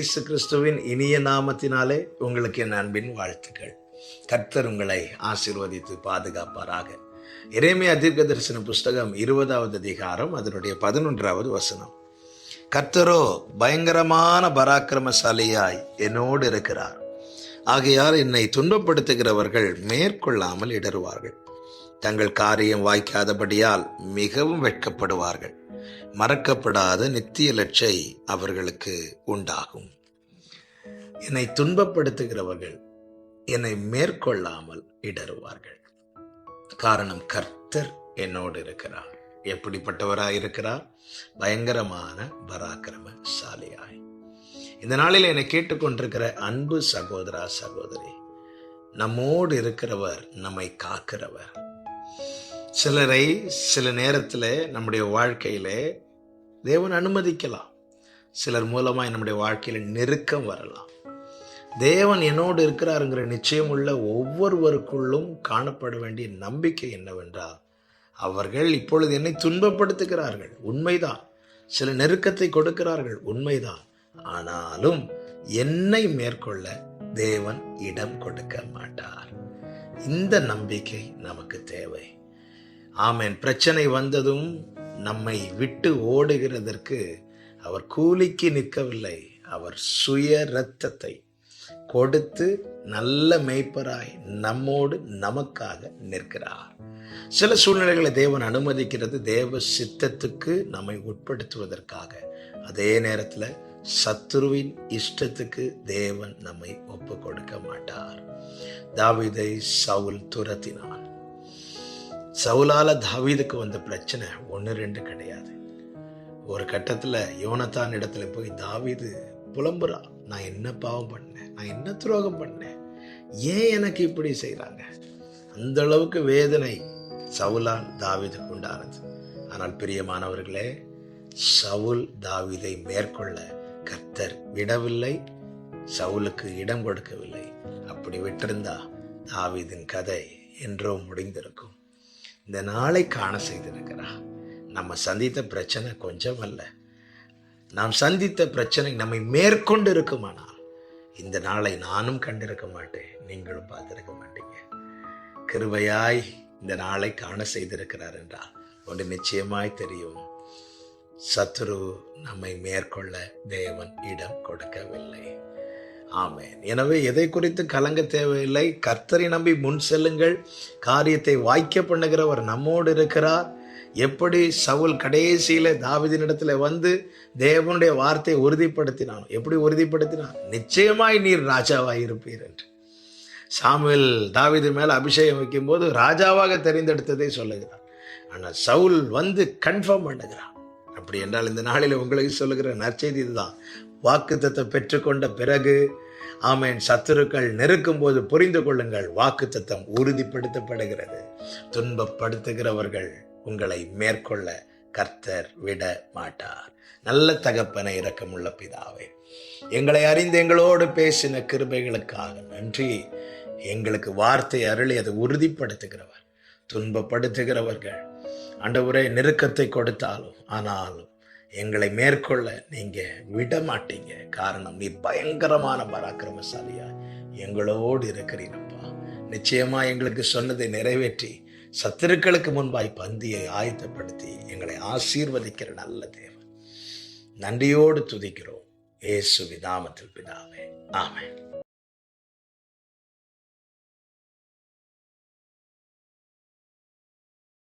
இயேசு கிறிஸ்துவின் இனிய நாமத்தினாலே உங்களுக்கு என் அன்பின் வாழ்த்துக்கள். கர்த்தர் உங்களை ஆசீர்வதித்து பாதுகாப்பாராக. எரேமியா தீர்க்கதரிசன புஸ்தகம் 20வது அதிகாரம் அதனுடைய 11வது வசனம். கர்த்தரோ பயங்கரமான பராக்கிரமசாலியாய் என்னோடு இருக்கிறார். ஆகையால் என்னை துன்பப்படுத்துகிறவர்கள் மேற்கொள்ளாமல் இடறுவார்கள். தங்கள் காரியம் வாய்க்காதபடியால் மிகவும் வெட்கப்படுவார்கள். மறக்கப்படாத நித்திய லட்சை அவர்களுக்கு உண்டாகும். என்னை துன்பப்படுத்துகிறவர்கள் என்னை மேற்கொள்ளாமல் இடறுவார்கள். காரணம், கர்த்தர் என்னோடு இருக்கிறார். எப்படிப்பட்டவராய் இருக்கிறார்? பயங்கரமான பராக்கிரமசாலியாய். இந்த நாளில் என்னை கேட்டுக்கொண்டிருக்கிற அன்பு சகோதரா சகோதரி, நம்மோடு இருக்கிறவர், நம்மை காக்கிறவர். சிலரை சில நேரத்தில் நம்முடைய வாழ்க்கையில தேவன் அனுமதிக்கலாம். சிலர் மூலமாய் நம்முடைய வாழ்க்கையில நெருக்கம் வரலாம். தேவன் என்னோடு இருக்கிறாருங்கிற நிச்சயம் உள்ள ஒவ்வொருவருக்குள்ளும் காணப்பட வேண்டிய நம்பிக்கை என்னவென்றால், அவர்கள் இப்பொழுது என்னை துன்பப்படுத்துகிறார்கள், உண்மைதான். சில நெருக்கத்தை கொடுக்கிறார்கள், உண்மைதான். ஆனாலும் என்னை மேற்கொள்ள தேவன் இடம் கொடுக்க மாட்டார். இந்த நம்பிக்கை நமக்கு தேவை. ஆமென். பிரச்சனை வந்ததும் நம்மை விட்டு ஓடுகிறதற்கு அவர் கூலிக்கு நிற்கவில்லை. அவர் சுய இரத்தத்தை கொடுத்து நல்ல மேய்ப்பராய் நம்மோடு நமக்காக நிற்கிறார். சில சூழ்நிலைகளை தேவன் அனுமதிக்கிறது தேவ சித்தத்துக்கு நம்மை உட்படுத்துவதற்காக. அதே நேரத்தில் சத்துருவின் இஷ்டத்துக்கு தேவன் நம்மை ஒப்பு கொடுக்க மாட்டார். தாவீதை சவுல் துரத்தினான். சவுலால தாவீதுக்கு வந்த பிரச்சனை 1-2 கிடையாது. ஒரு கட்டத்துல யோனத்தான் இடத்துல போய் தாவீது புலம்புறான். நான் என்ன பாவம் பண்ணேன், நான் என்ன துரோகம் பண்ணேன், ஏன் எனக்கு இப்படி செய்றாங்க? அந்த அளவுக்கு வேதனை சவுலால் தாவீதுக்கு உண்டானது. ஆனால் பிரியமானவர்களே, சவுல் தாவீதை மேற்கொள்ள கர்த்தர் விடவில்லை, சவுலுக்கு இடம் கொடுக்கவில்லை. அப்படி விட்டிருந்தா தாவீதின் கதை என்றோ முடிந்திருக்கும். இந்த நாளை காண செய்திருக்கிறார். நம்ம சந்தித்த பிரச்சனை கொஞ்சம் அல்ல. நாம் சந்தித்த பிரச்சனை நம்மை மேற்கொண்டு இருக்குமானால் இந்த நாளை நானும் கண்டிருக்க மாட்டேன், நீங்களும் பார்த்திருக்க மாட்டீங்க. கிருபையாய் இந்த நாளை காண செய்திருக்கிறார் என்றால் ஒன்று நிச்சயமாய் தெரியும், சத்துரு நம்மை மேற்கொள்ள தேவன் இடம் கொடுக்கவில்லை. ஆமென். எனவே எதை குறித்து கலங்க தேவையில்லை. கர்த்தரை நம்பி முன் செல்லுங்கள். காரியத்தை வாய்க்க பண்ணுகிறவர் நம்மோடு இருக்கிறார். எப்படி சவுல் கடைசியில தாவீதினிடத்துல வந்து தேவனுடைய வார்த்தையை உறுதிப்படுத்தினான், எப்படி உறுதிப்படுத்தினான்? நிச்சயமாய் நீர் ராஜாவாய் இருப்பீர் என்று. சாமுவேல் தாவீது மேல அபிஷேகம் வைக்கும் போது ராஜாவாக தெரிந்தெடுத்ததை சொல்லுகிறார். ஆனால் சவுல் வந்து கன்ஃபார்ம் பண்ணுகிறான். அப்படி என்றால் இந்த நாளில் உங்களுக்கு சொல்லுகிற நற்செய்தி இதுதான். வாக்குத்தத்தம் பெற்றுக்கொண்ட பிறகு, ஆமென், சத்துருக்கள் நெருக்கும் போது புரிந்து கொள்ளுங்கள், வாக்குத்தத்தம் உறுதிப்படுத்தப்படுகிறது. துன்பப்படுத்துகிறவர்கள் உங்களை மேற்கொள்ள கர்த்தர் விட மாட்டார். நல்ல தகப்பனை, இரக்கமுள்ள பிதாவே, எங்களை அறிந்து எங்களோடு பேசின கிருபைகளுக்காக நன்றி. எங்களுக்கு வார்த்தை அருளி அதை உறுதிப்படுத்துகிறவர். துன்பப்படுத்துகிறவர்கள் ஆண்டவரே நெருக்கத்தை கொடுத்தாலும் ஆனாலும் எங்களை மேற்கொள்ள நீங்க விட மாட்டீங்க. காரணம், நீ பயங்கரமான பராக்கிரமசாலியா எங்களோடு இருக்கிறீனப்பா. நிச்சயமா எங்களுக்கு சொன்னதை நிறைவேற்றி சத்துருக்களுக்கு முன்பாய் பந்தியை ஆயத்தப்படுத்தி எங்களை ஆசீர்வதிக்கிற நல்ல தேவன். நன்றியோடு துதிக்கிறோம். இயேசுவின் நாமத்தில் பிதாவே, ஆமென்.